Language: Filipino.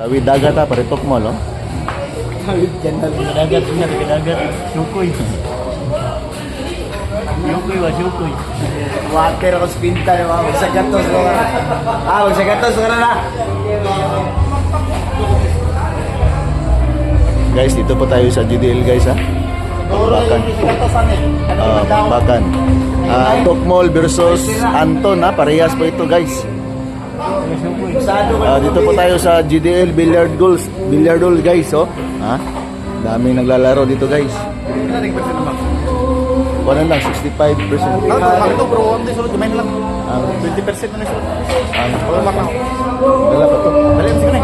Tawid dagat ha, paritok mo, no? Tawid dyan na. Dagat niya, dagat. Sukoy. Sukoy wa, sukoy. Water ako sa pinta. Magsagatos ko na. Magsagatos ko na. Guys, dito po tayo sa GDL guys ha. Bakbakan. Bakbakan. Tokmol versus Anton ha, parehas po ito guys. Dito po tayo sa GDL Billiard Hall guys, oh. Ha? Daming naglalaro dito guys. Wala lang 65%. Ito bro, hindi sulod. Kumain lang. 20% na sulod. Wala pa to. Dali, sige na.